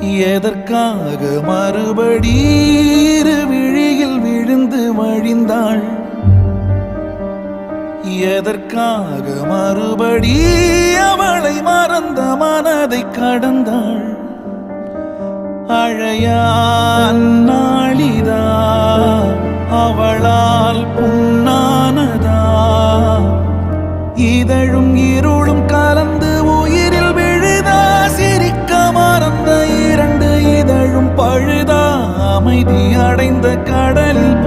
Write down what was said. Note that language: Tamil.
எதற்காக மறுபடி விழியில் விழுந்து வழிந்தாள்? எதற்காக மறுபடி அவளை மறந்த மனதை கடந்தாள்? அழையான் நாளிதா அவளால் புண்ணானதா? இதழும் இருளும் கலந்து உயிரில் விழுதா? சிரிக்க மறந்த இரண்டு இதழும் பழுதா? அமைதி அடைந்த கடலில்